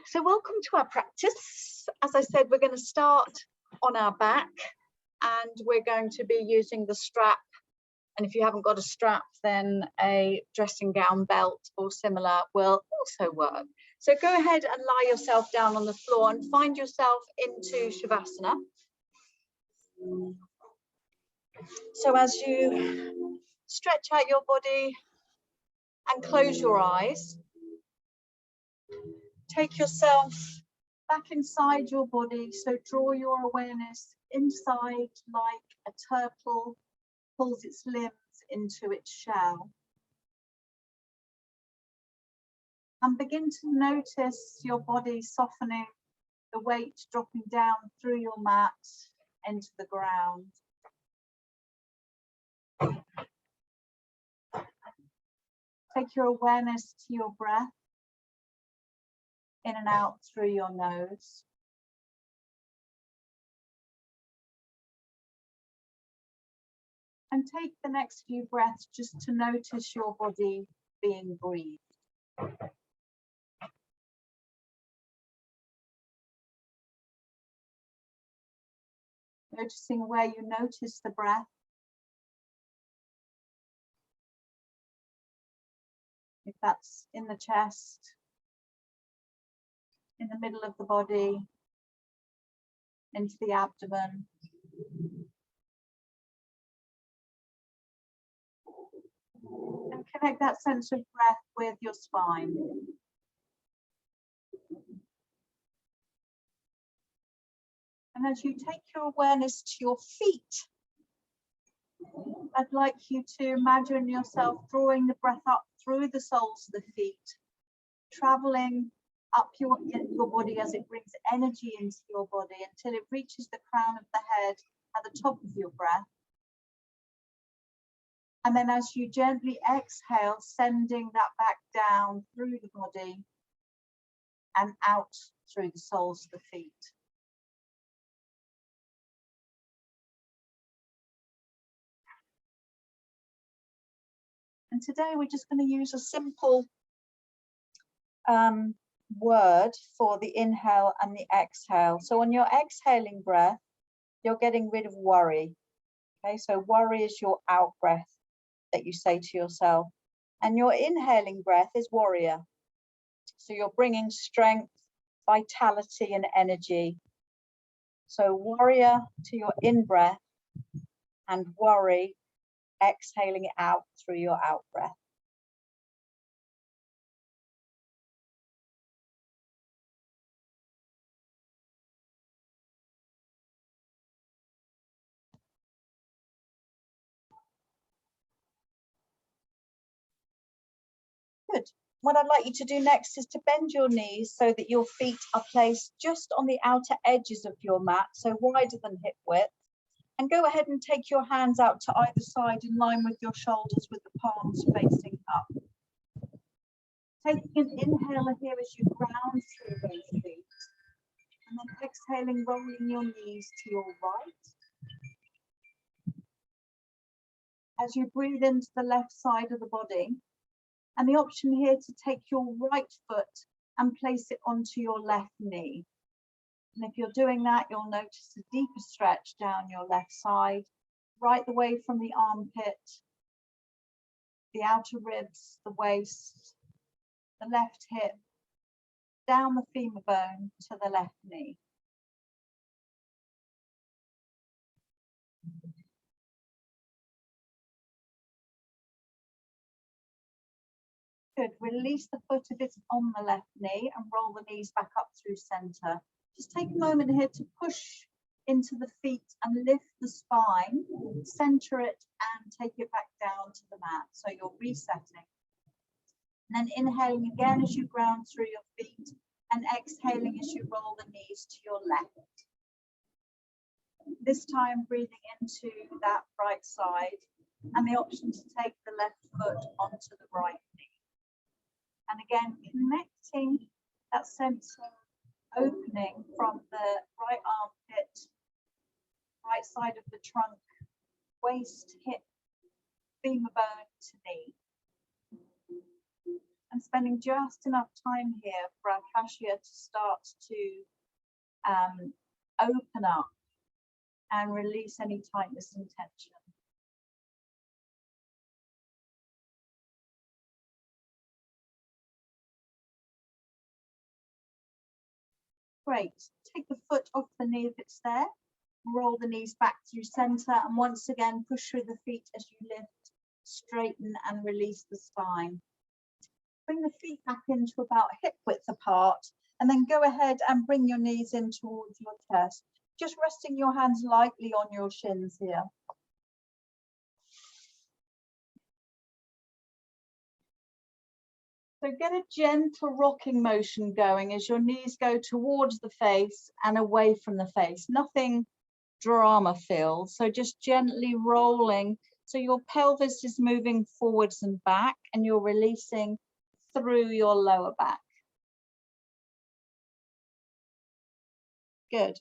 So welcome to our practice. As I said, we're going to start on our back and we're going to be using the strap. And if you haven't got a strap, then a dressing gown belt or similar will also work. So go ahead and lie yourself down on the floor and find yourself into Shavasana. So as you stretch out your body and close your eyes, take yourself back inside your body. So draw your awareness inside like a turtle pulls its limbs into its shell. And begin to notice your body softening, the weight dropping down through your mat into the ground. Take your awareness to your breath, in and out through your nose. And take the next few breaths just to notice your body being breathed. Noticing where you notice the breath. If that's in the chest, in the middle of the body, into the abdomen. And connect that sense of breath with your spine. And as you take your awareness to your feet, I'd like you to imagine yourself drawing the breath up through the soles of the feet, traveling up your body as it brings energy into your body until it reaches the crown of the head at the top of your breath. And then as you gently exhale, sending that back down through the body and out through the soles of the feet. And today we're just going to use a simple word for the inhale and the exhale. So on your exhaling breath, you're getting rid of worry. Okay, so worry is your out breath that you say to yourself. And your inhaling breath is warrior. So you're bringing strength, vitality, and energy. So warrior to your in breath and worry, exhaling it out through your out breath. Good. What I'd like you to do next is to bend your knees so that your feet are placed just on the outer edges of your mat, so wider than hip width. And go ahead and take your hands out to either side in line with your shoulders with the palms facing up. Taking an inhaler here as you ground through those feet. And then exhaling, rolling your knees to your right. As you breathe into the left side of the body. And the option here to take your right foot and place it onto your left knee. And if you're doing that, you'll notice a deeper stretch down your left side, right the way from the armpit, the outer ribs, the waist, the left hip, down the femur bone to the left knee. Good. Release the foot if it's on the left knee and roll the knees back up through center. Just take a moment here to push into the feet and lift the spine, center it and take it back down to the mat. So you're resetting. And then inhaling again as you ground through your feet and exhaling as you roll the knees to your left. This time breathing into that right side and the option to take the left foot onto the right knee. And again, connecting that sense of opening from the right armpit, right side of the trunk, waist, hip, femur bone to knee. And spending just enough time here for our fascia to start to open up and release any tightness and tension. Great. Take the foot off the knee if it's there. Roll the knees back through center, and once again push through the feet as you lift, straighten and release the spine. Bring the feet back into about hip width apart, and then go ahead and bring your knees in towards your chest, just resting your hands lightly on your shins here. So get a gentle rocking motion going as your knees go towards the face and away from the face. Nothing drama filled, so just gently rolling. So your pelvis is moving forwards and back, and you're releasing through your lower back. Good.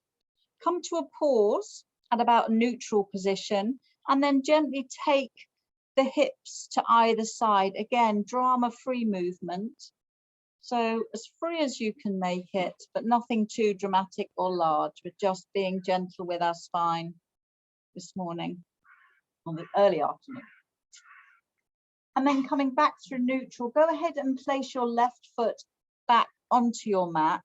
Come to a pause at about a neutral position, and then gently take the hips to either side. Again, drama-free movement. So as free as you can make it, but nothing too dramatic or large. We're just being gentle with our spine this morning, or the early afternoon. And then coming back through neutral, go ahead and place your left foot back onto your mat.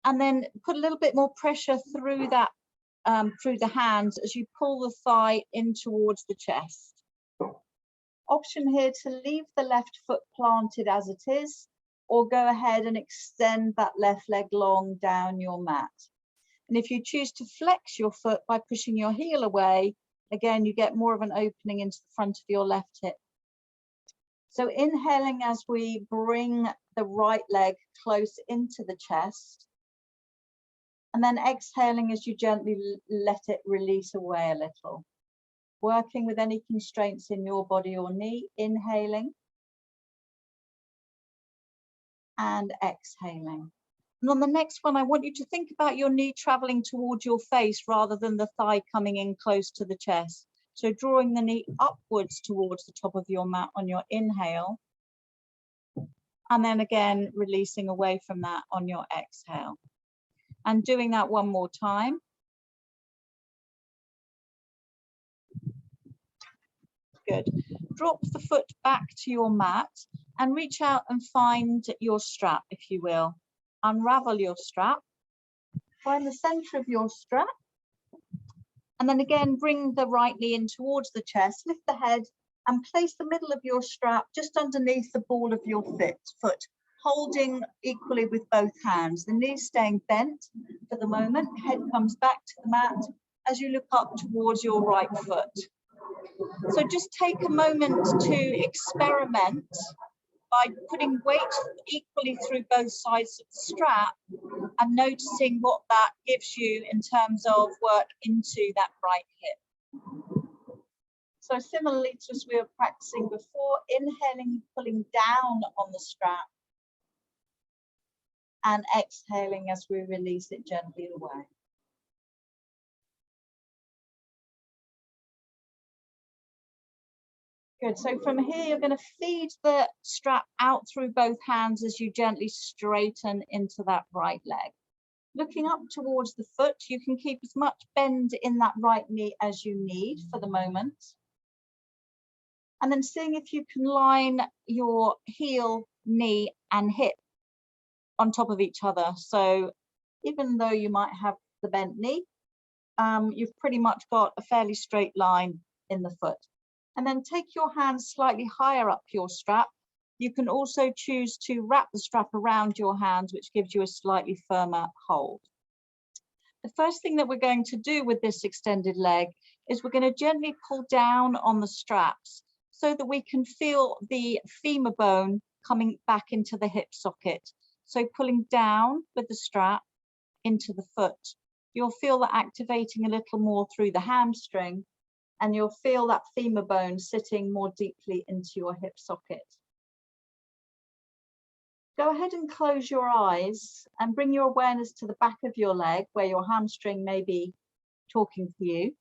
And then put a little bit more pressure through that, through the hands as you pull the thigh in towards the chest. Option here to leave the left foot planted as it is, or go ahead and extend that left leg long down your mat. And if you choose to flex your foot by pushing your heel away, again, you get more of an opening into the front of your left hip. So inhaling as we bring the right leg close into the chest, and then exhaling as you gently let it release away a little. Working with any constraints in your body or knee, inhaling and exhaling. And on the next one, I want you to think about your knee traveling towards your face rather than the thigh coming in close to the chest. So drawing the knee upwards towards the top of your mat on your inhale, and then again, releasing away from that on your exhale. And doing that one more time. Good. Drop the foot back to your mat and reach out and find your strap, if you will. Unravel your strap. Find the center of your strap. And then again, bring the right knee in towards the chest, lift the head and place the middle of your strap just underneath the ball of your foot, holding equally with both hands. The knees staying bent for the moment, head comes back to the mat as you look up towards your right foot. So just take a moment to experiment by putting weight equally through both sides of the strap and noticing what that gives you in terms of work into that right hip. So similarly to as we were practicing before, inhaling, pulling down on the strap, and exhaling as we release it gently away. Good, so from here, you're going to feed the strap out through both hands as you gently straighten into that right leg. Looking up towards the foot, you can keep as much bend in that right knee as you need for the moment. And then seeing if you can line your heel, knee, and hip on top of each other. So even though you might have the bent knee, you've pretty much got a fairly straight line in the foot. And then take your hands slightly higher up your strap. You can also choose to wrap the strap around your hands, which gives you a slightly firmer hold. The first thing that we're going to do with this extended leg is we're going to gently pull down on the straps so that we can feel the femur bone coming back into the hip socket. So pulling down with the strap into the foot. You'll feel that activating a little more through the hamstring, and you'll feel that femur bone sitting more deeply into your hip socket. Go ahead and close your eyes and bring your awareness to the back of your leg where your hamstring may be talking to you.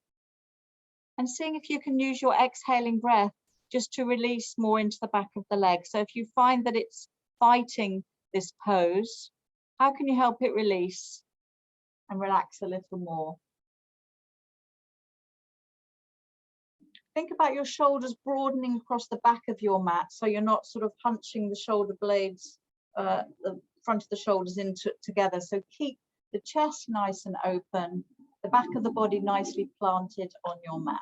And seeing if you can use your exhaling breath just to release more into the back of the leg. So if you find that it's fighting this pose, how can you help it release and relax a little more? Think about your shoulders broadening across the back of your mat, so you're not sort of hunching the shoulder blades, the front of the shoulders into together. So keep the chest nice and open, the back of the body nicely planted on your mat.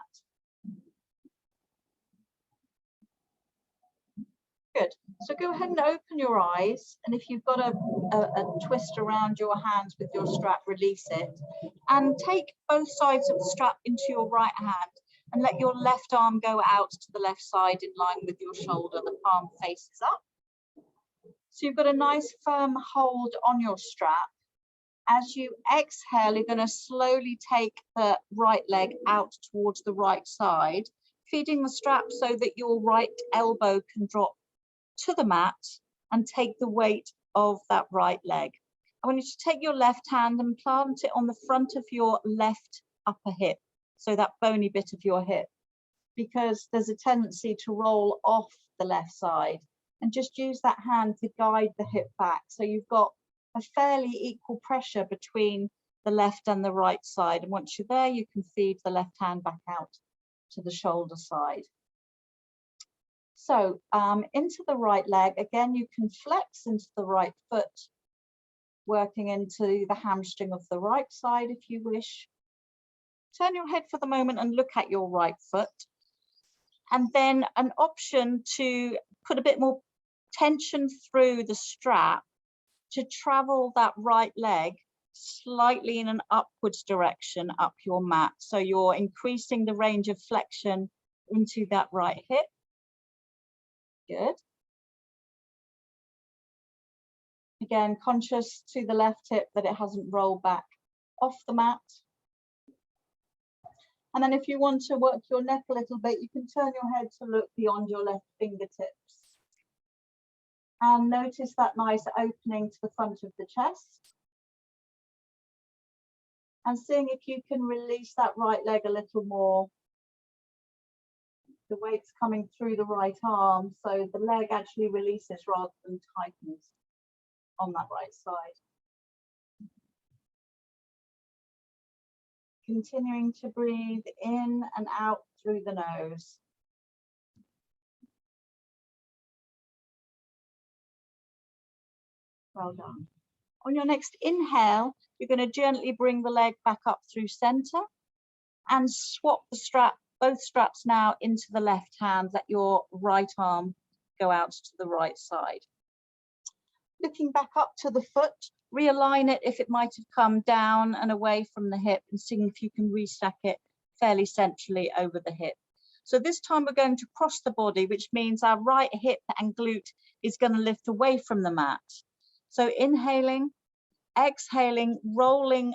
Good. So go ahead and open your eyes, and if you've got a twist around your hands with your strap, release it, and take both sides of the strap into your right hand and let your left arm go out to the left side in line with your shoulder. The palm faces up. So you've got a nice firm hold on your strap. As you exhale, you're going to slowly take the right leg out towards the right side, feeding the strap so that your right elbow can drop to the mat and take the weight of that right leg. I want you to take your left hand and plant it on the front of your left upper hip, so that bony bit of your hip, because there's a tendency to roll off the left side, and just use that hand to guide the hip back. So you've got a fairly equal pressure between the left and the right side. And once you're there, you can feed the left hand back out to the shoulder side. So into the right leg, again, you can flex into the right foot, working into the hamstring of the right side if you wish. Turn your head for the moment and look at your right foot. And then an option to put a bit more tension through the strap to travel that right leg slightly in an upwards direction up your mat. So you're increasing the range of flexion into that right hip. Good. Again, conscious to the left hip that it hasn't rolled back off the mat. And then if you want to work your neck a little bit, you can turn your head to look beyond your left fingertips. And notice that nice opening to the front of the chest. And seeing if you can release that right leg a little more. The weight's coming through the right arm, so the leg actually releases rather than tightens on that right side. Continuing to breathe in and out through the nose. Well done. On your next inhale, you're going to gently bring the leg back up through center and swap the strap, both straps now into the left hand. Let your right arm go out to the right side. Looking back up to the foot, realign it if it might have come down and away from the hip, and seeing if you can restack it fairly centrally over the hip. So this time we're going to cross the body, which means our right hip and glute is going to lift away from the mat. So inhaling, exhaling, rolling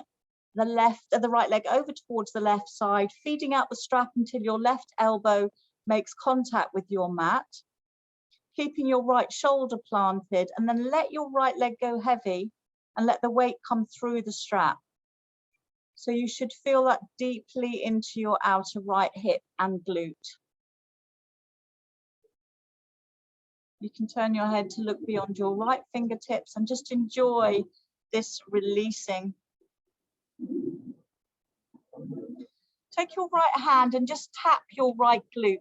the right leg over towards the left side, feeding out the strap until your left elbow makes contact with your mat, keeping your right shoulder planted, and then let your right leg go heavy and let the weight come through the strap. So you should feel that deeply into your outer right hip and glute. You can turn your head to look beyond your right fingertips and just enjoy this releasing. Take your right hand and just tap your right glute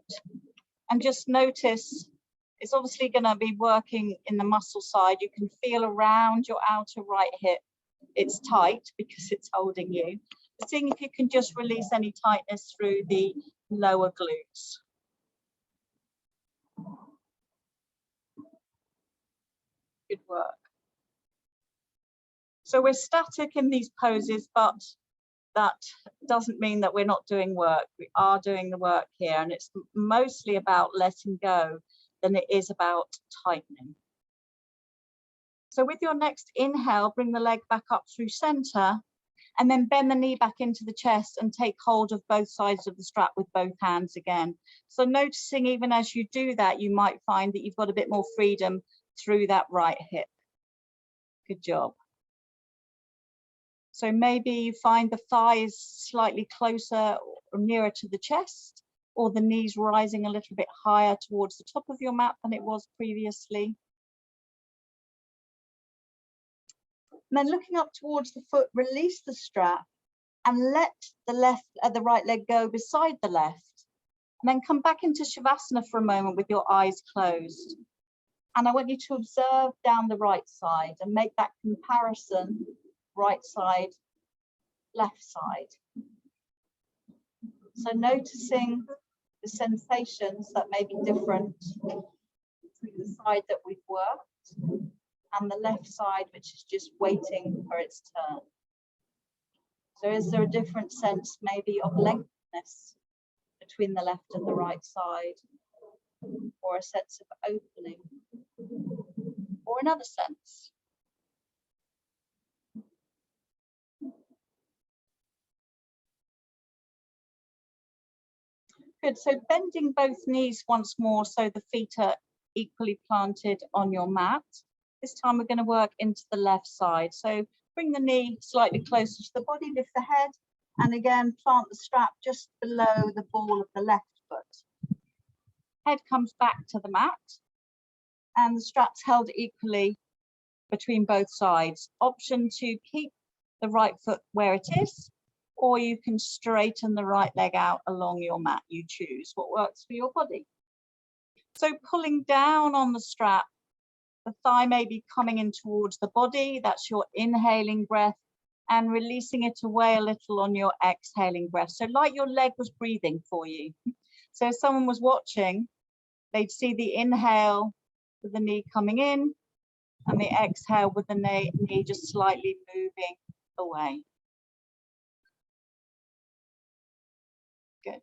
and just notice it's obviously going to be working in the muscle side. You can feel around your outer right hip. It's tight because it's holding you. But seeing if you can just release any tightness through the lower glutes. Good work. So we're static in these poses, but that doesn't mean that we're not doing work. We are doing the work here, and it's mostly about letting go than it is about tightening. So with your next inhale, bring the leg back up through center, and then bend the knee back into the chest and take hold of both sides of the strap with both hands again. So noticing even as you do that, you might find that you've got a bit more freedom through that right hip. Good job. So maybe you find the thighs slightly closer or nearer to the chest, or the knees rising a little bit higher towards the top of your mat than it was previously. And then looking up towards the foot, release the strap and let the right leg go beside the left. And then come back into Shavasana for a moment with your eyes closed. And I want you to observe down the right side and make that comparison, right side, left side. So noticing the sensations that may be different between the side that we've worked and the left side, which is just waiting for its turn. So is there a different sense maybe of lengthness between the left and the right side, or a sense of opening, or another sense? Good, so bending both knees once more so the feet are equally planted on your mat. This time we're going to work into the left side. So bring the knee slightly closer to the body, lift the head, and again plant the strap just below the ball of the left foot. Head comes back to the mat and the strap's held equally between both sides. Option to keep the right foot where it is, or you can straighten the right leg out along your mat. You choose what works for your body. So pulling down on the strap, the thigh may be coming in towards the body. That's your inhaling breath, and releasing it away a little on your exhaling breath. So like your leg was breathing for you. So if someone was watching, they'd see the inhale with the knee coming in and the exhale with the knee just slightly moving away. Good.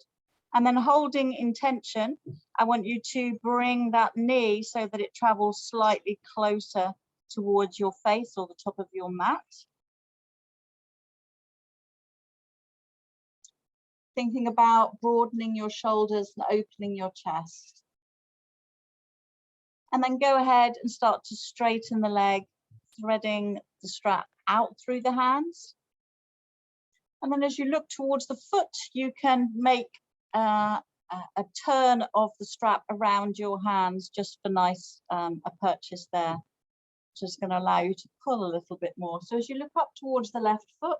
And then holding intention, I want you to bring that knee so that it travels slightly closer towards your face or the top of your mat. Thinking about broadening your shoulders and opening your chest. And then go ahead and start to straighten the leg, threading the strap out through the hands. And then as you look towards the foot, you can make a turn of the strap around your hands just for nice a purchase there, which is going to allow you to pull a little bit more. So as you look up towards the left foot,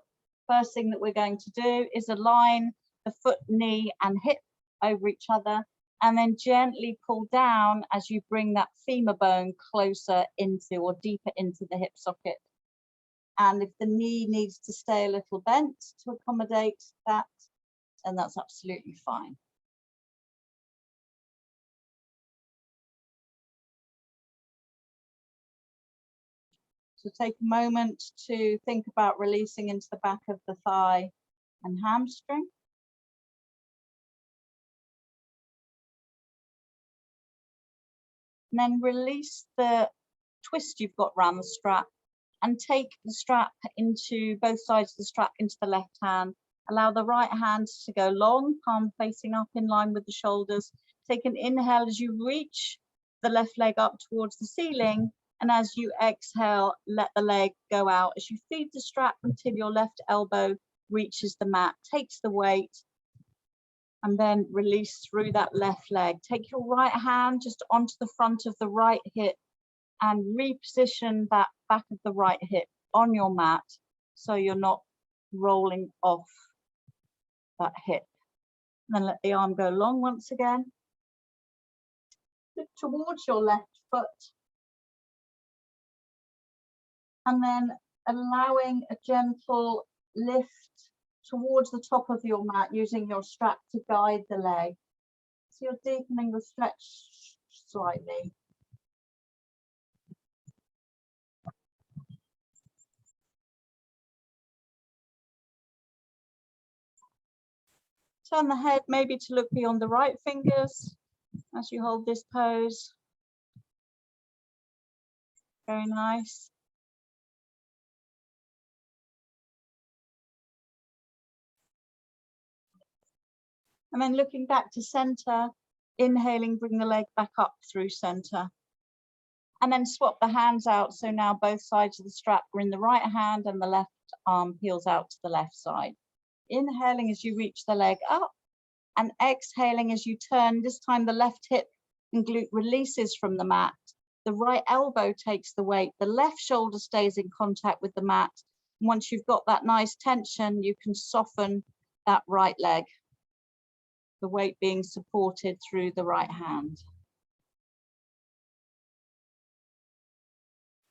first thing that we're going to do is align the foot, knee and hip over each other, and then gently pull down as you bring that femur bone closer into or deeper into the hip socket. And if the knee needs to stay a little bent to accommodate that, then that's absolutely fine. So take a moment to think about releasing into the back of the thigh and hamstring. And then release the twist you've got around the strap and take the strap into both sides of the strap into the left hand. Allow the right hand to go long, palm facing up in line with the shoulders. Take an inhale as you reach the left leg up towards the ceiling. And as you exhale, let the leg go out as you feed the strap until your left elbow reaches the mat, takes the weight, and then release through that left leg. Take your right hand just onto the front of the right hip and reposition that back of the right hip on your mat so you're not rolling off that hip. And then let the arm go long once again. Look towards your left foot. And then allowing a gentle lift towards the top of your mat using your strap to guide the leg. So you're deepening the stretch slightly. Turn the head maybe to look beyond the right fingers as you hold this pose. Very nice. And then looking back to center, inhaling, bring the leg back up through center. And then swap the hands out. So now both sides of the strap are in the right hand and the left arm peels out to the left side. Inhaling as you reach the leg up And exhaling as you turn, this time the left hip and glute releases from the mat. The right elbow takes the weight. The left shoulder stays in contact with the mat. And once you've got that nice tension, you can soften that right leg. The weight being supported through the right hand.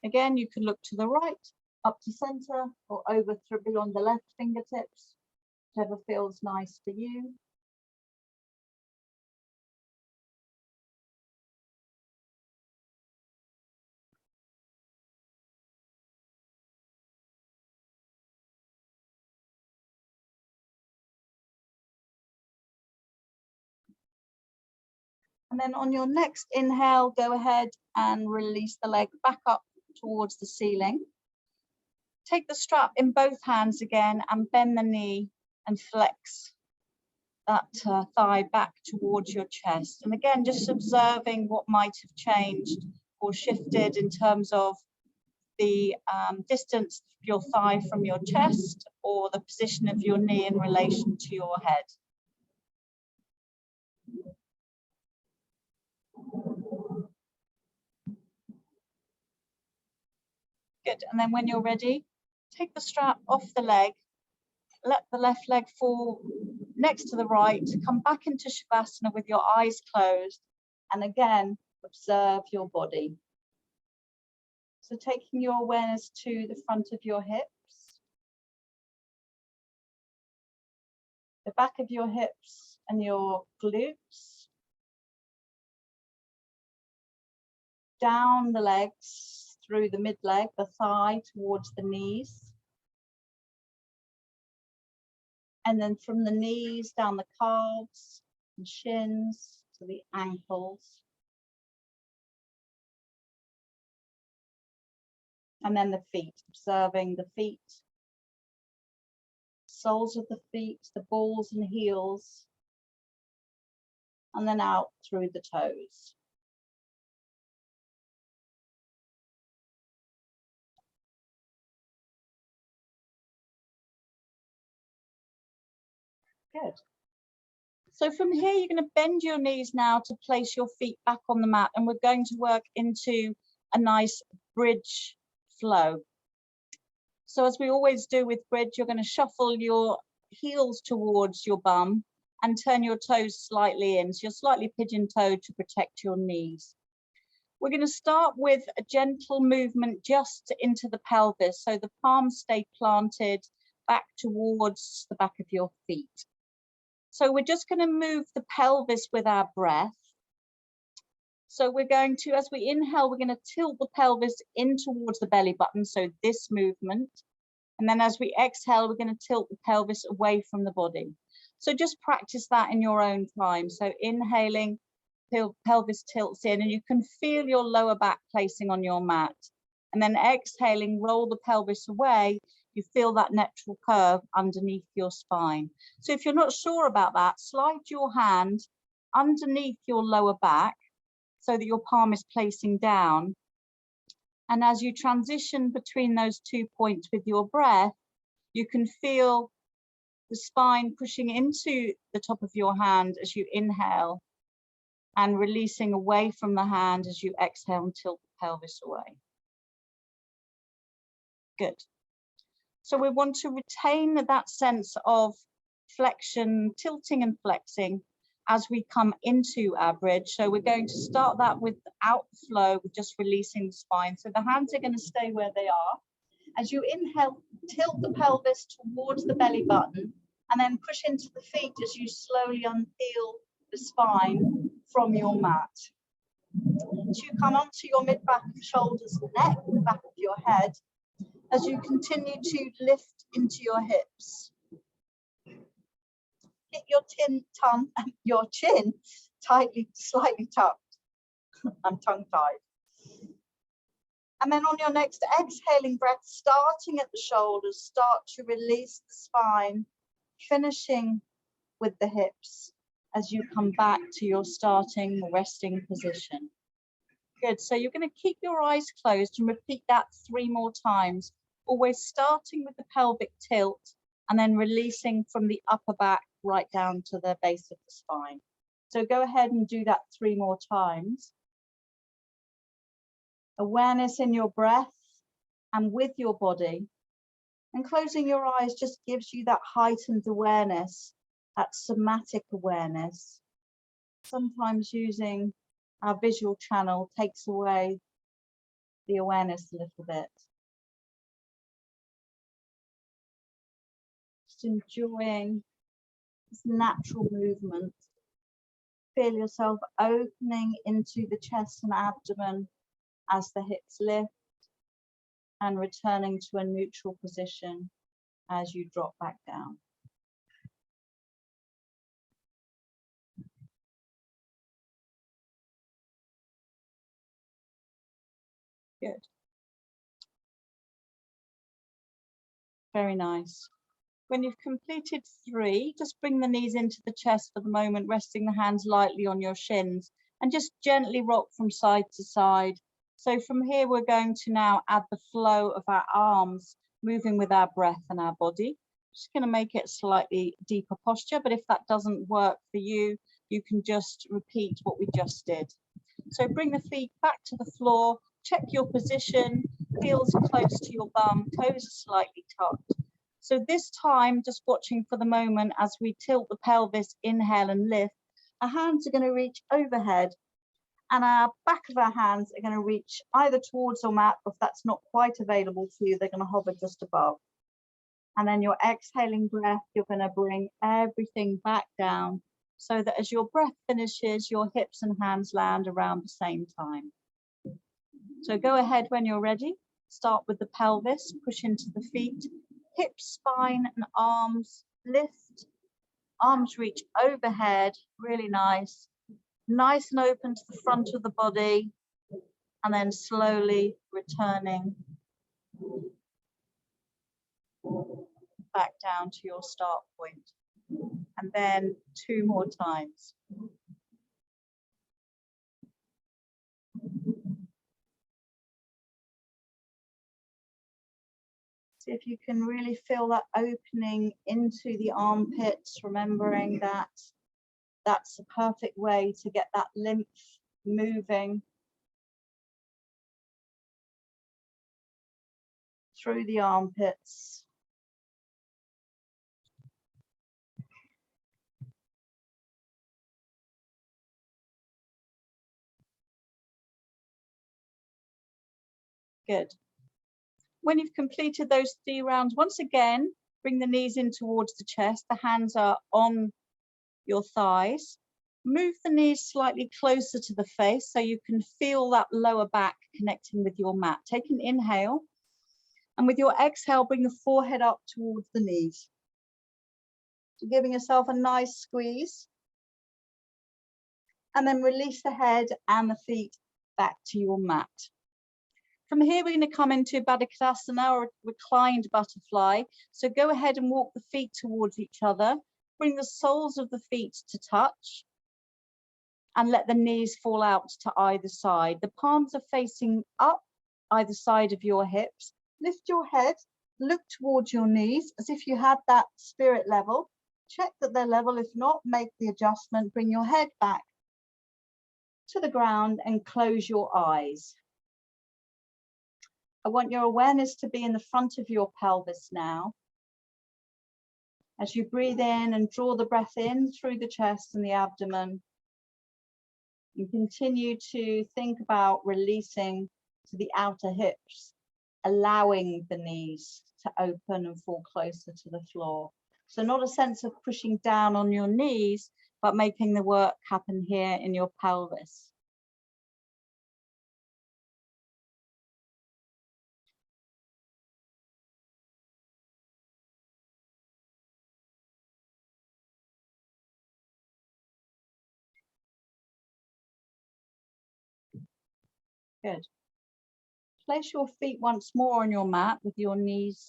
Again, you can look to the right, up to center, or over through beyond the left fingertips, whichever feels nice for you. And then on your next inhale, go ahead and release the leg back up towards the ceiling. Take the strap in both hands again and bend the knee and flex that thigh back towards your chest. And again, just observing what might have changed or shifted in terms of the distance of your thigh from your chest or the position of your knee in relation to your head. Good, and then when you're ready, take the strap off the leg, let the left leg fall next to the right, come back into Shavasana with your eyes closed, and again, observe your body. So taking your awareness to the front of your hips, the back of your hips and your glutes, down the legs, through the mid leg, the thigh towards the knees. And then from the knees down the calves and shins to the ankles. And then the feet, observing the feet, soles of the feet, the balls and heels, and then out through the toes. Good. So from here, you're going to bend your knees now to place your feet back on the mat, and we're going to work into a nice bridge flow. So as we always do with bridge, you're going to shuffle your heels towards your bum and turn your toes slightly in. So you're slightly pigeon-toed to protect your knees. We're going to start with a gentle movement just into the pelvis. So the palms stay planted back towards the back of your feet. So we're just going to move the pelvis with our breath. So we're going to, as we inhale, we're going to tilt the pelvis in towards the belly button. So this movement. And then as we exhale, we're going to tilt the pelvis away from the body. So just practice that in your own time. So inhaling, pelvis tilts in, and you can feel your lower back placing on your mat. And then exhaling, roll the pelvis away. You feel that natural curve underneath your spine. So if you're not sure about that, slide your hand underneath your lower back so that your palm is placing down. And as you transition between those 2 points with your breath, you can feel the spine pushing into the top of your hand as you inhale and releasing away from the hand as you exhale and tilt the pelvis away. Good. So we want to retain that sense of flexion, tilting and flexing as we come into our bridge. So we're going to start that with outflow, with just releasing the spine. So the hands are going to stay where they are. As you inhale, tilt the pelvis towards the belly button and then push into the feet as you slowly unpeel the spine from your mat. As you come onto your mid-back, shoulders, neck, the back of your head, as you continue to lift into your hips. Get your chin tightly, slightly tucked. I'm tongue-tied. And then on your next exhaling breath, starting at the shoulders, start to release the spine, finishing with the hips as you come back to your starting resting position. Good, so you're going to keep your eyes closed and repeat that 3 more times, always starting with the pelvic tilt and then releasing from the upper back right down to the base of the spine. So go ahead and do that 3 more times. Awareness in your breath and with your body. And closing your eyes just gives you that heightened awareness, that somatic awareness. Sometimes using our visual channel takes away the awareness a little bit. Just enjoying this natural movement. Feel yourself opening into the chest and abdomen as the hips lift and returning to a neutral position as you drop back down. Good. Very nice. When you've completed 3, just bring the knees into the chest for the moment, resting the hands lightly on your shins, and just gently rock from side to side. So from here, we're going to now add the flow of our arms, moving with our breath and our body. Just going to make it slightly deeper posture, but if that doesn't work for you, you can just repeat what we just did. So bring the feet back to the floor, check your position, heels close to your bum, toes are slightly tucked. So this time, just watching for the moment as we tilt the pelvis, inhale and lift, our hands are going to reach overhead and our back of our hands are going to reach either towards your mat, or if that's not quite available to you, they're going to hover just above. And then your exhaling breath, you're going to bring everything back down so that as your breath finishes, your hips and hands land around the same time. So go ahead when you're ready. Start with the pelvis, push into the feet, hips, spine and arms lift, arms reach overhead, really nice. Nice and open to the front of the body, and then slowly returning back down to your start point. And then 2 more times. See if you can really feel that opening into the armpits, remembering that that's the perfect way to get that lymph moving through the armpits. Good. When you've completed those 3 rounds, once again, bring the knees in towards the chest. The hands are on your thighs. Move the knees slightly closer to the face so you can feel that lower back connecting with your mat. Take an inhale, and with your exhale, bring the forehead up towards the knees. So giving yourself a nice squeeze. And then release the head and the feet back to your mat. From here, we're going to come into Baddha Konasana, or reclined butterfly. So go ahead and walk the feet towards each other. Bring the soles of the feet to touch and let the knees fall out to either side. The palms are facing up either side of your hips. Lift your head, look towards your knees as if you had that spirit level. Check that they're level. If not, make the adjustment. Bring your head back to the ground and close your eyes. I want your awareness to be in the front of your pelvis now. As you breathe in and draw the breath in through the chest and the abdomen, you continue to think about releasing to the outer hips, allowing the knees to open and fall closer to the floor. So not a sense of pushing down on your knees, but making the work happen here in your pelvis. Good. Place your feet once more on your mat with your knees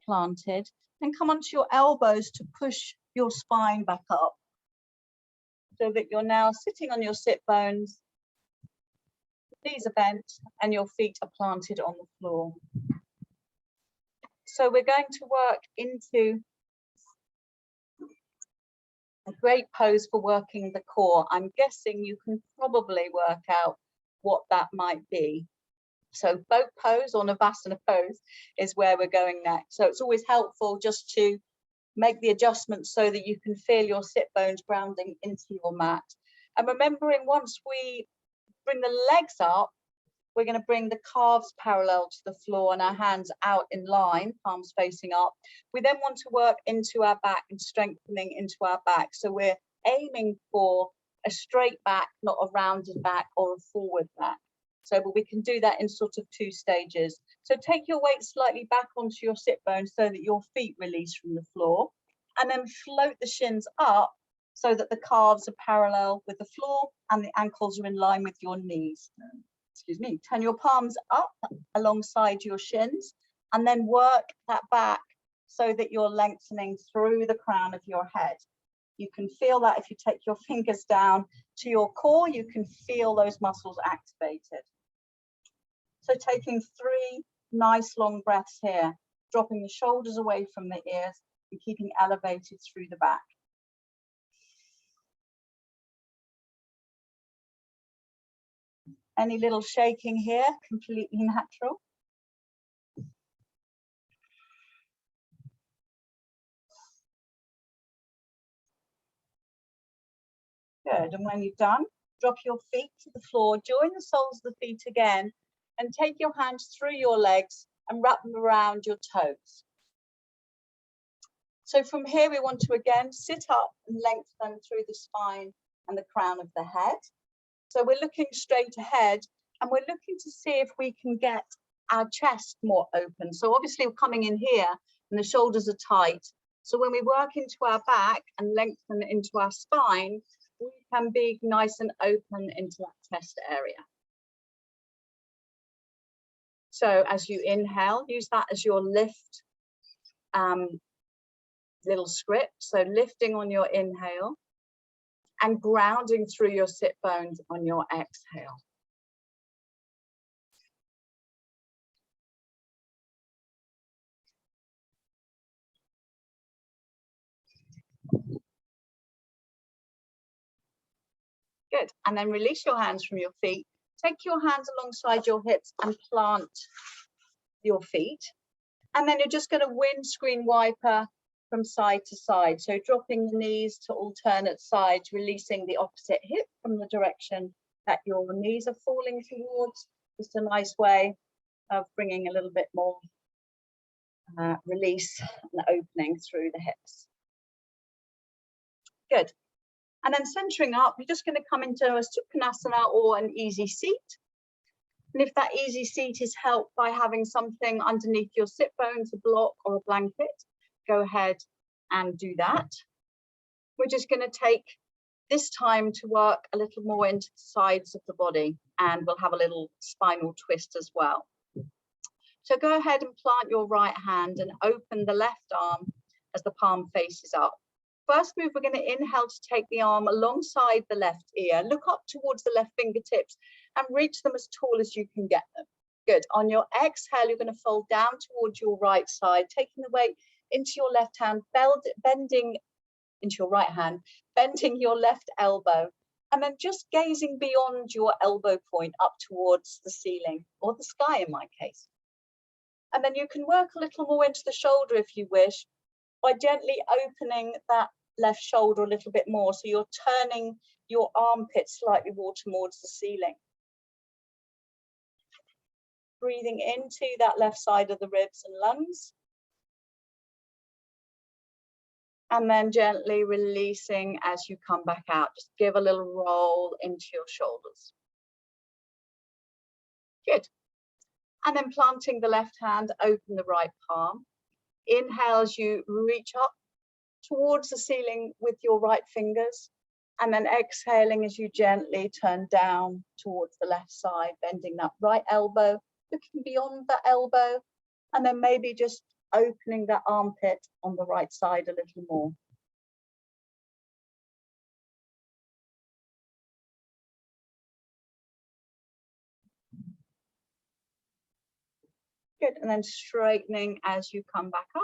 planted, and come onto your elbows to push your spine back up so that you're now sitting on your sit bones, knees are bent and your feet are planted on the floor. So we're going to work into A great pose for working the core. I'm guessing you can probably work out what that might be. So boat pose or Navasana pose is where we're going next. So it's always helpful just to make the adjustments so that you can feel your sit bones grounding into your mat. And remembering, once we bring the legs up, we're going to bring the calves parallel to the floor and our hands out in line, palms facing up. We then want to work into our back and strengthening into our back. So we're aiming for a straight back, not a rounded back or a forward back. So, but we can do that in sort of 2 stages. So take your weight slightly back onto your sit bones so that your feet release from the floor, and then float the shins up so that the calves are parallel with the floor and the ankles are in line with your knees. Excuse me. Turn your palms up alongside your shins and then work that back so that you're lengthening through the crown of your head. You can feel that if you take your fingers down to your core, you can feel those muscles activated. So taking 3 nice long breaths here, dropping the shoulders away from the ears and keeping elevated through the back. Any little shaking here, completely natural. Good, and when you're done, drop your feet to the floor, join the soles of the feet again, and take your hands through your legs and wrap them around your toes. So from here, we want to again sit up and lengthen through the spine and the crown of the head. So we're looking straight ahead and we're looking to see if we can get our chest more open. So obviously we're coming in here and the shoulders are tight. So when we work into our back and lengthen into our spine, we can be nice and open into that chest area. So as you inhale, use that as your lift little script. So lifting on your inhale and grounding through your sit bones on your exhale. Good, and then release your hands from your feet. Take your hands alongside your hips and plant your feet. And then you're just going to windscreen wiper from side to side. So dropping the knees to alternate sides, releasing the opposite hip from the direction that your knees are falling towards. Just a nice way of bringing a little bit more release and opening through the hips. Good. And then centering up, you're just going to come into a Supinasana or an easy seat. And if that easy seat is helped by having something underneath your sit bones, a block or a blanket, go ahead and do that. We're just going to take this time to work a little more into the sides of the body, and we'll have a little spinal twist as well. So go ahead and plant your right hand and open the left arm as the palm faces up. First move, we're going to inhale to take the arm alongside the left ear, look up towards the left fingertips and reach them as tall as you can get them. Good. On your exhale, you're going to fold down towards your right side, taking the weight into your left hand, bending into your right hand, bending your left elbow, and then just gazing beyond your elbow point up towards the ceiling or the sky in my case. And then you can work a little more into the shoulder if you wish, by gently opening that left shoulder a little bit more. So you're turning your armpit slightly more towards the ceiling. Breathing into that left side of the ribs and lungs. And then gently releasing as you come back out. Just give a little roll into your shoulders. Good. And then planting the left hand, open the right palm. Inhale as you reach up towards the ceiling with your right fingers, and then exhaling as you gently turn down towards the left side, bending that right elbow, looking beyond the elbow, and then maybe just opening that armpit on the right side a little more. Good, and then straightening as you come back up.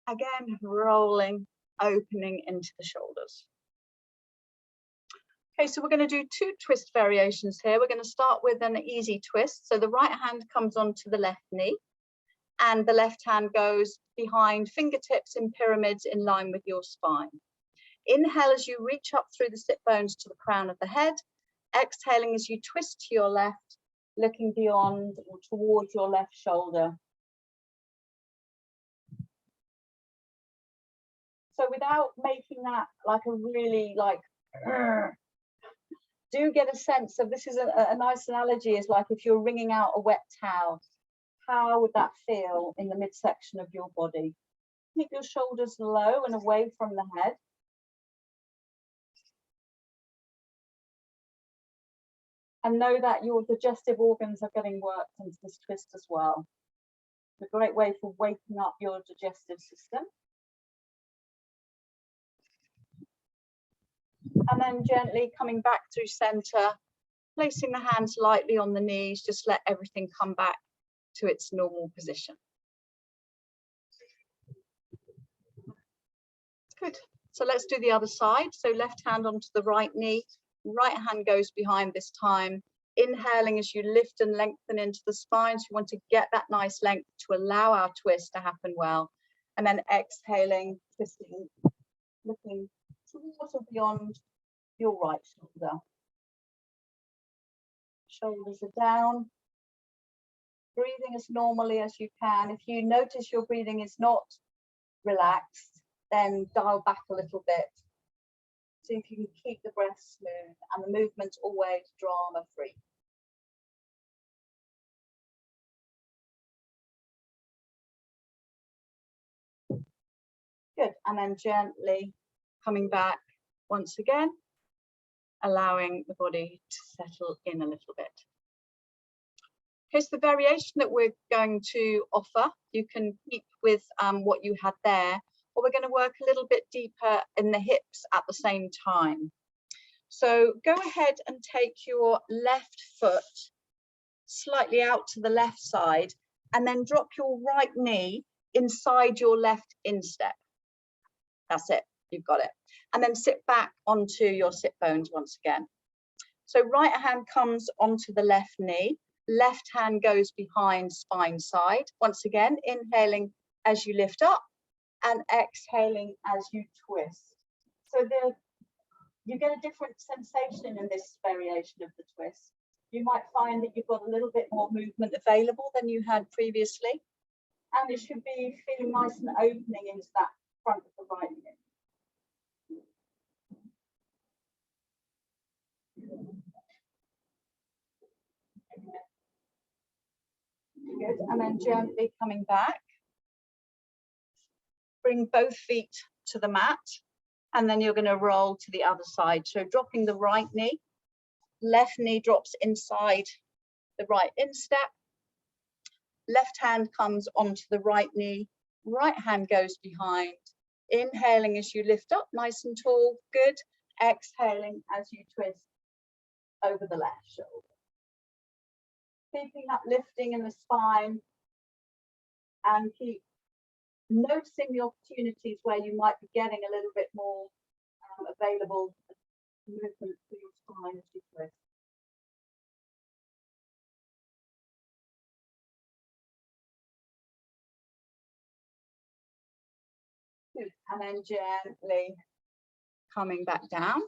Again, rolling, opening into the shoulders. Okay, so we're going to do 2 twist variations here. We're going to start with an easy twist. So the right hand comes onto the left knee and the left hand goes behind, fingertips in pyramids in line with your spine. Inhale as you reach up through the sit bones to the crown of the head. Exhaling as you twist to your left, looking beyond or towards your left shoulder. So without making that like a really like, do get a sense of, this is a nice analogy, is like if you're wringing out a wet towel, how would that feel in the midsection of your body? Keep your shoulders low and away from the head. And know that your digestive organs are getting worked into this twist as well. It's a great way for waking up your digestive system. And then gently coming back through center, placing the hands lightly on the knees, just let everything come back to its normal position. Good. So let's do the other side. So left hand onto the right knee, right hand goes behind this time. Inhaling as you lift and lengthen into the spine. So you want to get that nice length to allow our twist to happen well. And then exhaling, twisting, looking towards or beyond your right shoulder. Shoulders are down. Breathing as normally as you can. If you notice your breathing is not relaxed, then dial back a little bit. See if you can keep the breath smooth and the movement always drama free. Good, and then gently coming back once again, allowing the body to settle in a little bit. Here's the variation that we're going to offer. You can keep with what you had there, or we're going to work a little bit deeper in the hips at the same time. So go ahead and take your left foot slightly out to the left side and then drop your right knee inside your left instep. That's it, you've got it. And then sit back onto your sit bones once again. So right hand comes onto the left knee, left hand goes behind spine side. Once again, inhaling as you lift up and exhaling as you twist. So you get a different sensation in this variation of the twist. You might find that you've got a little bit more movement available than you had previously. And it should be feeling nice and opening into that front of the right hip. Good, and then gently coming back. Bring both feet to the mat, and then you're going to roll to the other side. So dropping the right knee, left knee drops inside the right instep. Left hand comes onto the right knee, right hand goes behind. Inhaling as you lift up, nice and tall, good. Exhaling as you twist over the left shoulder. Keeping that lifting in the spine and keep noticing the opportunities where you might be getting a little bit more available movement through your spine as you twist. Good. And then gently coming back down.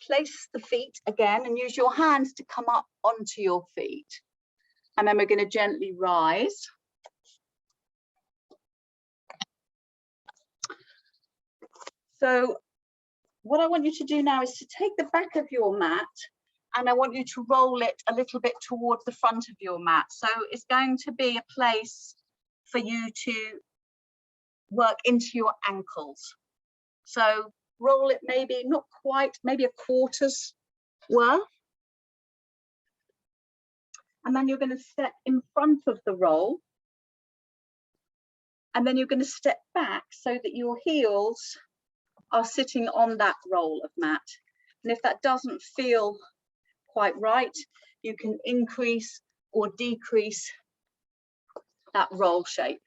Place the feet again and use your hands to come up onto your feet. And then we're going to gently rise. So what I want you to do now is to take the back of your mat and I want you to roll it a little bit towards the front of your mat. So it's going to be a place for you to work into your ankles. So roll it maybe not quite, maybe a quarter's worth. And then you're going to step in front of the roll. And then you're going to step back so that your heels are sitting on that roll of mat. And if that doesn't feel quite right, you can increase or decrease that roll shape.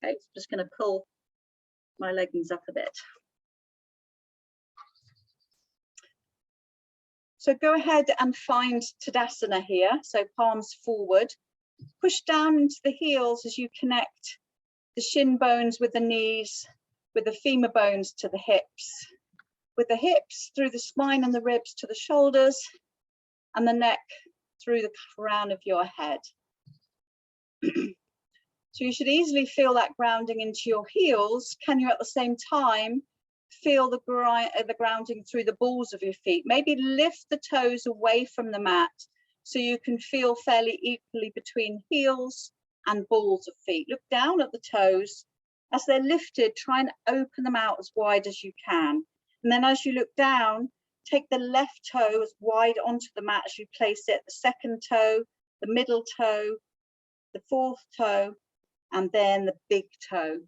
Okay, so I'm just going to pull my leggings up a bit. So go ahead and find Tadasana here. So palms forward, push down into the heels as you connect the shin bones with the knees, with the femur bones to the hips, with the hips through the spine and the ribs to the shoulders, and the neck through the crown of your head. So you should easily feel that grounding into your heels. Can you at the same time feel the grounding through the balls of your feet? Maybe lift the toes away from the mat so you can feel fairly equally between heels and balls of feet. Look down at the toes. As they're lifted, try and open them out as wide as you can. And then as you look down, take the left toe as wide onto the mat as you place it, the second toe, the middle toe, the fourth toe, and then the big toe.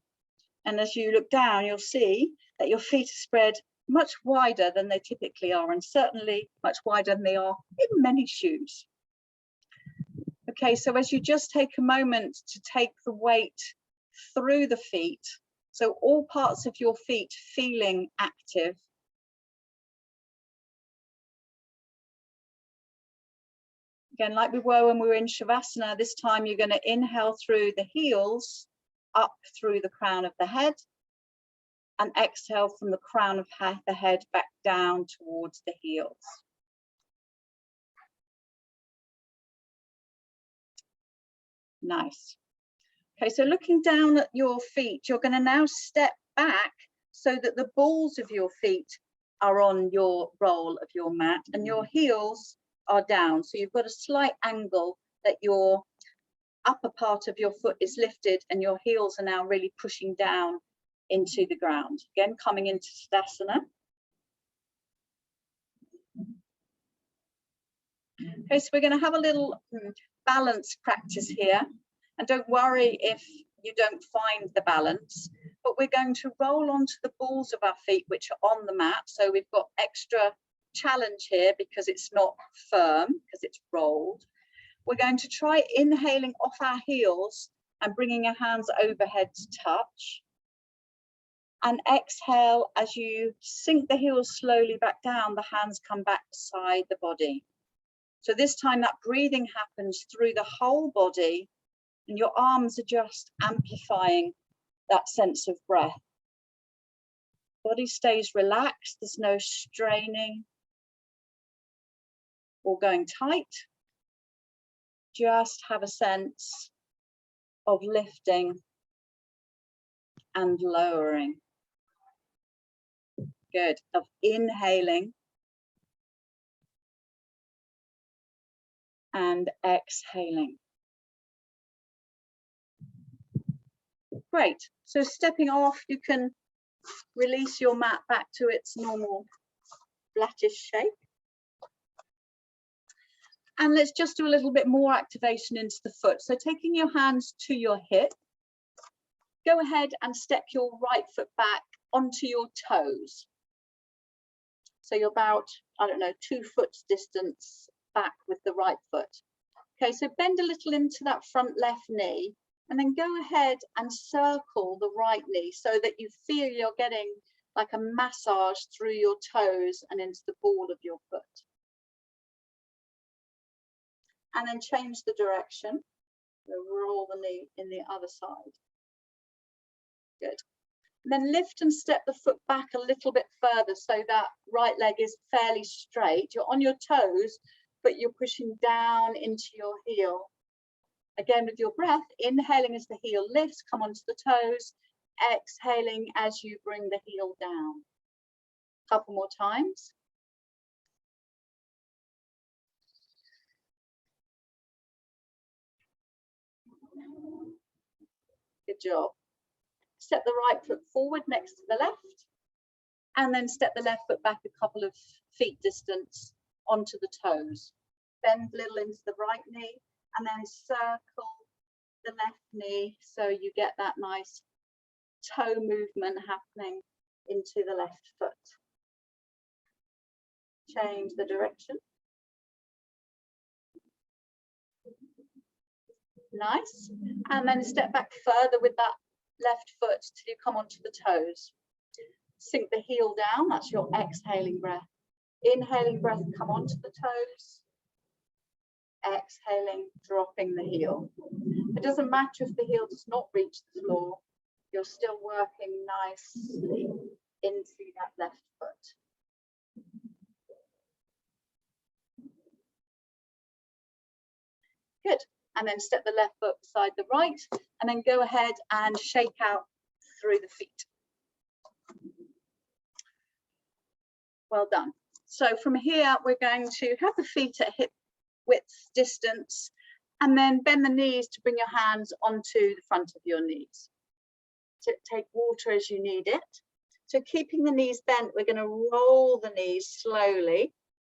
And as you look down, you'll see that your feet are spread much wider than they typically are, and certainly much wider than they are in many shoes. Okay, so as you just take a moment to take the weight through the feet, so all parts of your feet feeling active. Again, like we were when we were in Shavasana, this time you're going to inhale through the heels, up through the crown of the head, and exhale from the crown of the head back down towards the heels. Nice. Okay, so looking down at your feet, you're going to now step back so that the balls of your feet are on your roll of your mat and your heels are down. So you've got a slight angle that your upper part of your foot is lifted and your heels are now really pushing down into the ground. Again, coming into Tadasana. Okay, so we're going to have a little balance practice here. And don't worry if you don't find the balance, but we're going to roll onto the balls of our feet, which are on the mat. So we've got extra challenge here because it's not firm, because it's rolled. We're going to try inhaling off our heels and bringing our hands overhead to touch. And exhale as you sink the heels slowly back down, the hands come back beside the body. So this time that breathing happens through the whole body and your arms are just amplifying that sense of breath. Body stays relaxed, there's no straining or going tight. Just have a sense of lifting and lowering. Good. Of inhaling and exhaling. Great. So stepping off, you can release your mat back to its normal flattish shape. And let's just do a little bit more activation into the foot. So taking your hands to your hip, go ahead and step your right foot back onto your toes. So you're about, 2 foot distance back with the right foot. Okay, so bend a little into that front left knee and then go ahead and circle the right knee so that you feel you're getting like a massage through your toes and into the ball of your foot. And then change the direction. So roll the knee in the other side. Good. And then lift and step the foot back a little bit further so that right leg is fairly straight. You're on your toes, but you're pushing down into your heel. Again, with your breath, inhaling as the heel lifts, come onto the toes, exhaling as you bring the heel down. A couple more times. Good job. Step the right foot forward next to the left, and then step the left foot back a couple of feet distance onto the toes. Bend a little into the right knee, and then circle the left knee so you get that nice toe movement happening into the left foot. Change the direction. Nice. And then step back further with that left foot till you come onto the toes. Sink the heel down, that's your exhaling breath. Inhaling breath, come onto the toes. Exhaling, dropping the heel. It doesn't matter if the heel does not reach the floor. You're still working nicely into that left foot. Good. And then step the left foot beside the right, and then go ahead and shake out through the feet. Well done. So from here, we're going to have the feet at hip width distance, and then bend the knees to bring your hands onto the front of your knees. So take water as you need it. So keeping the knees bent, we're going to roll the knees slowly.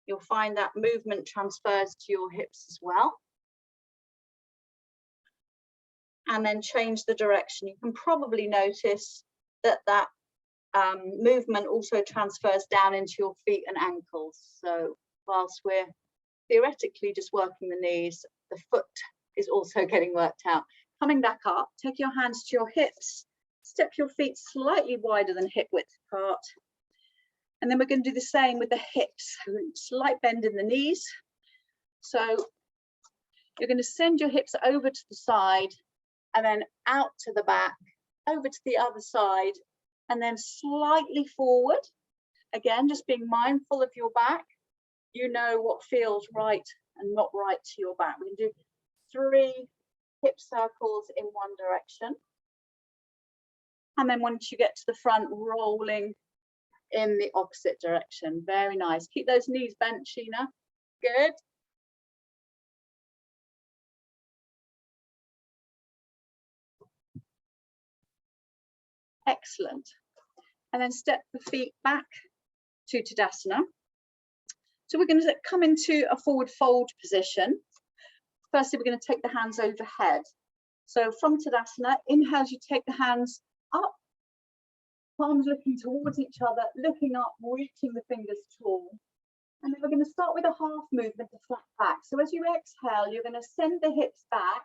You'll find that movement transfers to your hips as well. And then change the direction. You can probably notice that movement also transfers down into your feet and ankles. So whilst we're theoretically just working the knees, the foot is also getting worked out. Coming back up, take your hands to your hips, step your feet slightly wider than hip width apart. And then we're going to do the same with the hips. Slight bend in the knees. So you're going to send your hips over to the side, and then out to the back, over to the other side, and then slightly forward. Again, just being mindful of your back. You know what feels right and not right to your back. We can do 3 hip circles in one direction. And then once you get to the front, rolling in the opposite direction. Very nice. Keep those knees bent, Sheena. Good. Excellent. And then step the feet back to Tadasana. So we're going to come into a forward fold position. Firstly, we're going to take the hands overhead. So from Tadasana, inhale as you take the hands up, palms looking towards each other, looking up, reaching the fingers tall. And then we're going to start with a half movement to flat back. So as you exhale, you're going to send the hips back.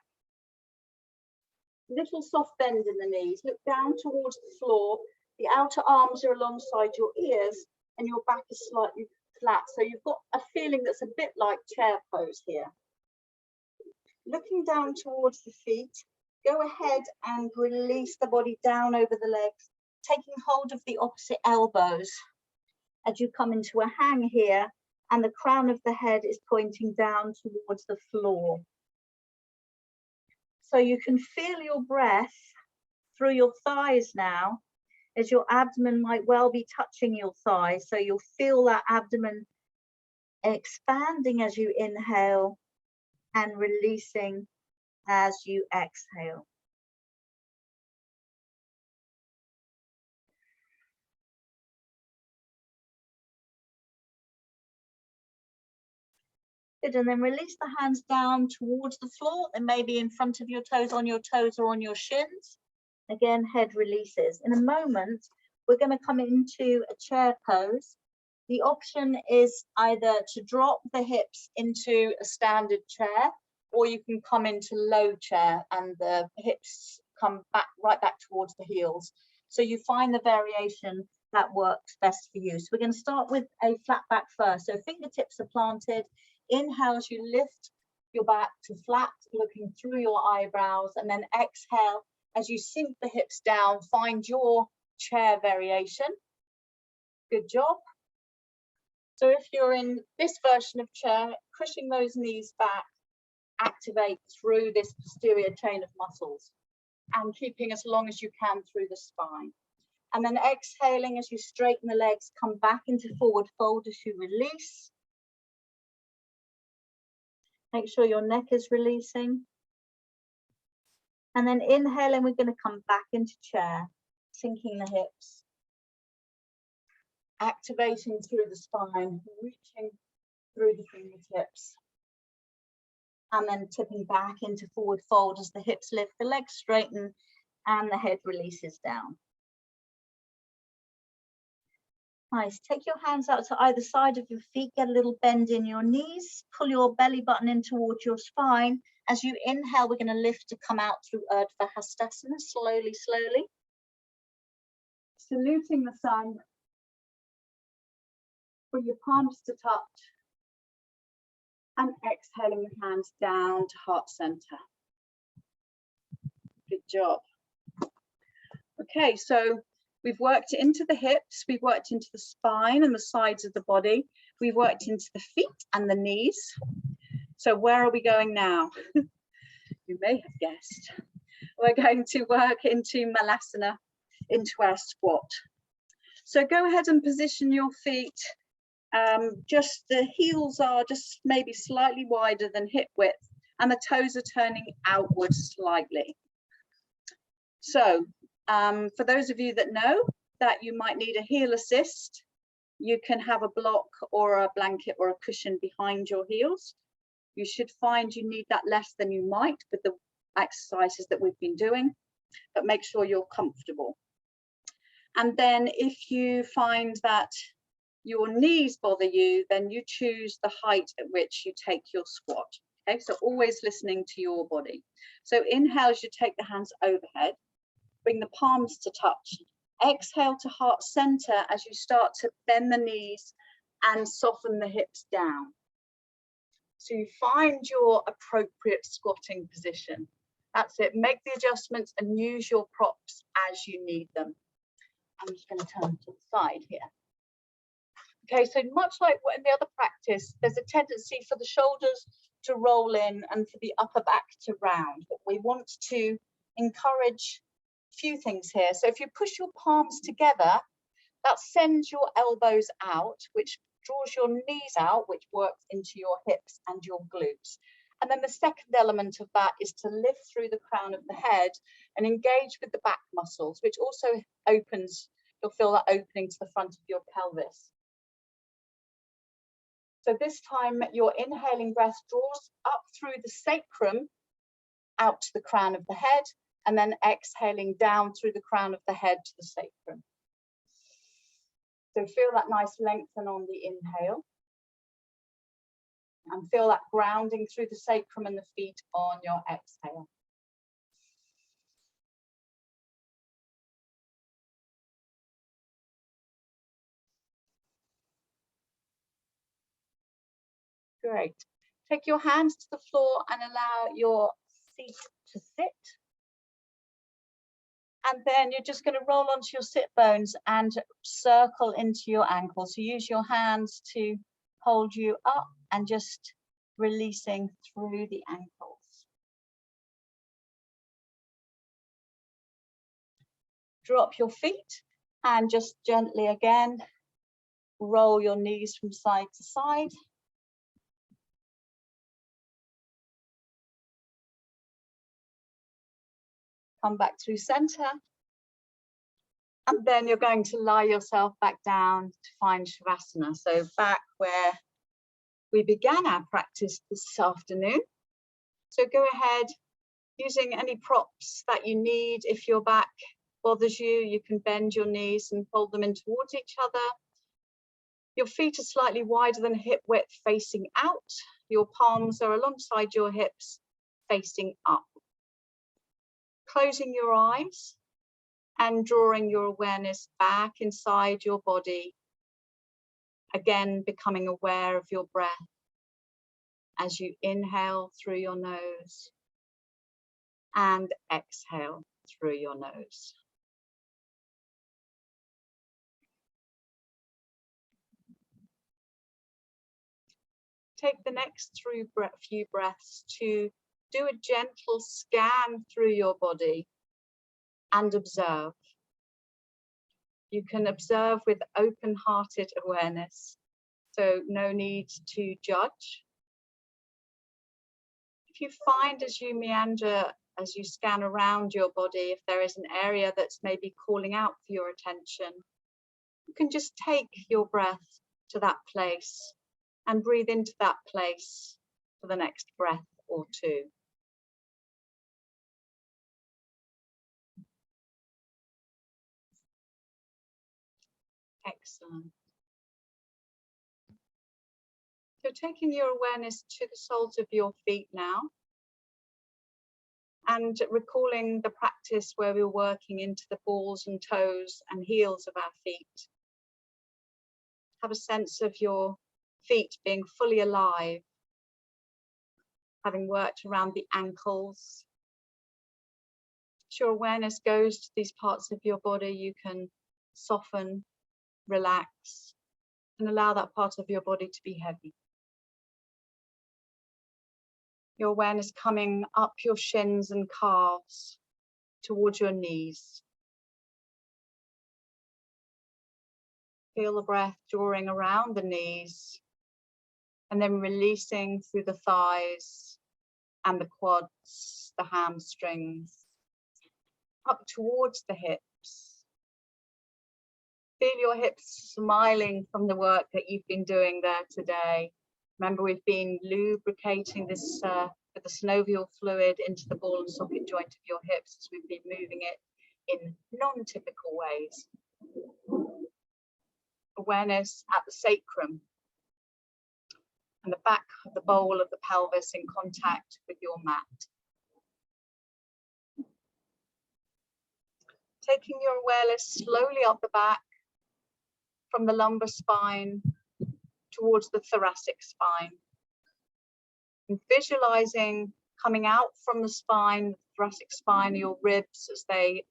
Little soft bend in the knees. Look down towards the floor. The outer arms are alongside your ears and your back is slightly flat. So you've got a feeling that's a bit like chair pose here. Looking down towards the feet, go ahead and release the body down over the legs, taking hold of the opposite elbows as you come into a hang here, and the crown of the head is pointing down towards the floor. So you can feel your breath through your thighs now, as your abdomen might well be touching your thighs. So you'll feel that abdomen expanding as you inhale and releasing as you exhale. Good, and then release the hands down towards the floor, and maybe in front of your toes, on your toes or on your shins. Again, head releases. In a moment, we're going to come into a chair pose. The option is either to drop the hips into a standard chair, or you can come into low chair and the hips come back, right back towards the heels. So you find the variation that works best for you. So we're going to start with a flat back first. So fingertips are planted. Inhale as you lift your back to flat, looking through your eyebrows, and then exhale as you sink the hips down. Find your chair variation. Good job. So if you're in this version of chair, pushing those knees back, activate through this posterior chain of muscles and keeping as long as you can through the spine. And then exhaling as you straighten the legs, come back into forward fold as you release. Make sure your neck is releasing. And then inhaling, we're going to come back into chair, sinking the hips, activating through the spine, reaching through the fingertips, and then tipping back into forward fold as the hips lift, the legs straighten, and the head releases down. Nice. Take your hands out to either side of your feet, get a little bend in your knees, pull your belly button in towards your spine. As you inhale, we're going to lift to come out through Urdhva Hastasana, slowly, slowly. Saluting the sun. Bring your palms to touch. And exhaling the hands down to heart center. Good job. Okay, so we've worked into the hips, we've worked into the spine and the sides of the body, we've worked into the feet and the knees. So where are we going now? You may have guessed. We're going to work into Malasana, into our squat. So go ahead and position your feet. Just the heels are just maybe slightly wider than hip width and the toes are turning outwards slightly. So for those of you that know that you might need a heel assist, you can have a block or a blanket or a cushion behind your heels. You should find you need that less than you might with the exercises that we've been doing, but make sure you're comfortable. And then if you find that your knees bother you, then you choose the height at which you take your squat. Okay, so always listening to your body. So inhale as you take the hands overhead, bring the palms to touch. Exhale to heart center as you start to bend the knees and soften the hips down. So you find your appropriate squatting position. That's it, make the adjustments and use your props as you need them. I'm just going to turn to the side here. Okay, so much like in the other practice, there's a tendency for the shoulders to roll in and for the upper back to round. But we want to encourage a few things here. So if you push your palms together, that sends your elbows out, which draws your knees out, which works into your hips and your glutes. And then the second element of that is to lift through the crown of the head and engage with the back muscles, which also opens, you'll feel that opening to the front of your pelvis. So this time your inhaling breath draws up through the sacrum out to the crown of the head, and then exhaling down through the crown of the head to the sacrum. So feel that nice lengthen on the inhale. And feel that grounding through the sacrum and the feet on your exhale. Great. Take your hands to the floor and allow your feet to sit. And then you're just going to roll onto your sit bones and circle into your ankles. So use your hands to hold you up and just releasing through the ankles. Drop your feet and just gently again roll your knees from side to side. Come back through center. And then you're going to lie yourself back down to find Shavasana. So back where we began our practice this afternoon. So go ahead, using any props that you need. If your back bothers you, you can bend your knees and fold them in towards each other. Your feet are slightly wider than hip width, facing out. Your palms are alongside your hips, facing up. Closing your eyes and drawing your awareness back inside your body. Again, becoming aware of your breath as you inhale through your nose and exhale through your nose. Take the next few breaths to do a gentle scan through your body and observe. You can observe with open-hearted awareness, so no need to judge. If you find as you meander, as you scan around your body, if there is an area that's maybe calling out for your attention, you can just take your breath to that place and breathe into that place for the next breath or two. Excellent. So taking your awareness to the soles of your feet now, and recalling the practice where we're working into the balls and toes and heels of our feet. Have a sense of your feet being fully alive, having worked around the ankles. As your awareness goes to these parts of your body, you can soften, relax, and allow that part of your body to be heavy. Your awareness coming up your shins and calves towards your knees. Feel the breath drawing around the knees and then releasing through the thighs and the quads, the hamstrings, up towards the hips. Feel your hips smiling from the work that you've been doing there today. Remember, we've been lubricating this with the synovial fluid into the ball and socket joint of your hips as we've been moving it in non-typical ways. Awareness at the sacrum and the back of the bowl of the pelvis in contact with your mat. Taking your awareness slowly up the back from the lumbar spine towards the thoracic spine. And visualizing coming out from the spine, the thoracic spine, your ribs as they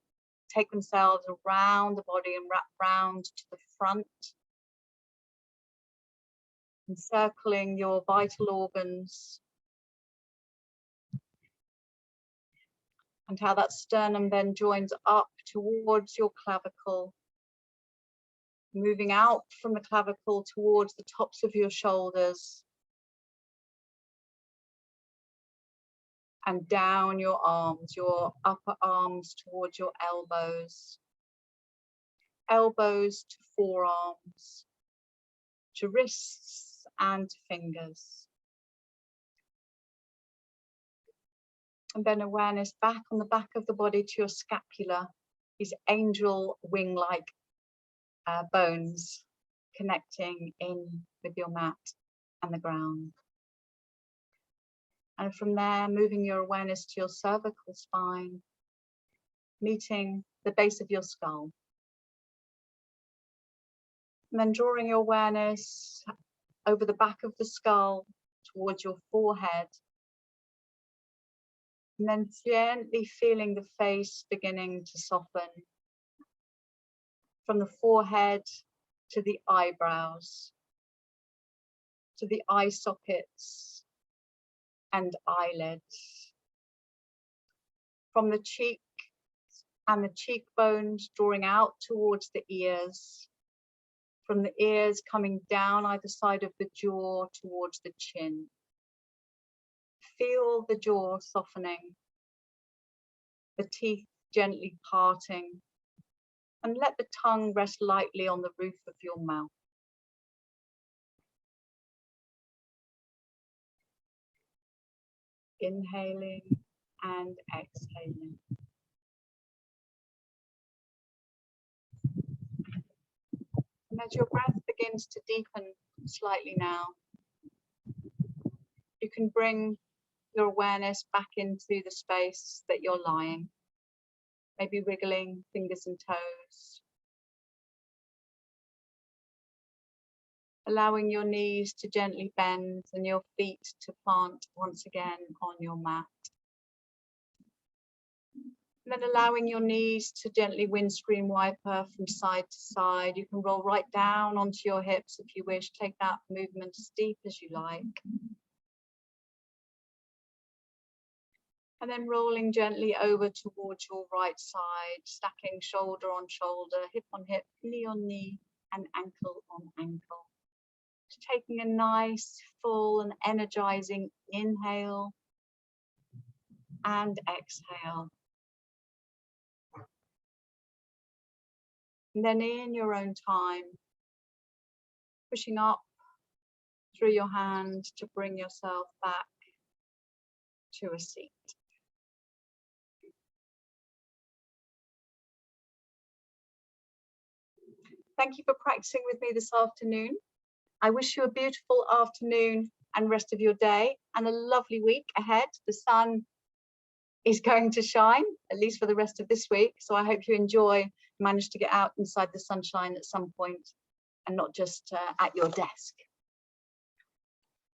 take themselves around the body and wrap round to the front. Encircling your vital organs. And how that sternum then joins up towards your clavicle. Moving out from the clavicle towards the tops of your shoulders. And down your arms, your upper arms towards your elbows. Elbows to forearms, to wrists and to fingers. And then awareness back on the back of the body to your scapula, these angel wing-like bones connecting in with your mat and the ground. And from there, moving your awareness to your cervical spine, meeting the base of your skull. And then drawing your awareness over the back of the skull towards your forehead. And then gently feeling the face beginning to soften. From the forehead to the eyebrows, to the eye sockets and eyelids. From the cheek and the cheekbones drawing out towards the ears. From the ears coming down either side of the jaw towards the chin. Feel the jaw softening, the teeth gently parting, and let the tongue rest lightly on the roof of your mouth. Inhaling and exhaling. And as your breath begins to deepen slightly now, you can bring your awareness back into the space that you're lying. Maybe wiggling fingers and toes. Allowing your knees to gently bend and your feet to plant once again on your mat. And then allowing your knees to gently windscreen wiper from side to side. You can roll right down onto your hips if you wish. Take that movement as deep as you like. And then rolling gently over towards your right side, stacking shoulder on shoulder, hip on hip, knee on knee, and ankle on ankle. Just taking a nice, full and energizing inhale and exhale. And then in your own time, pushing up through your hand to bring yourself back to a seat. Thank you for practicing with me this afternoon. I wish you a beautiful afternoon and rest of your day and a lovely week ahead. The sun is going to shine, at least for the rest of this week. So I hope you manage to get out inside the sunshine at some point. and not just at your desk.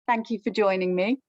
Thank you for joining me.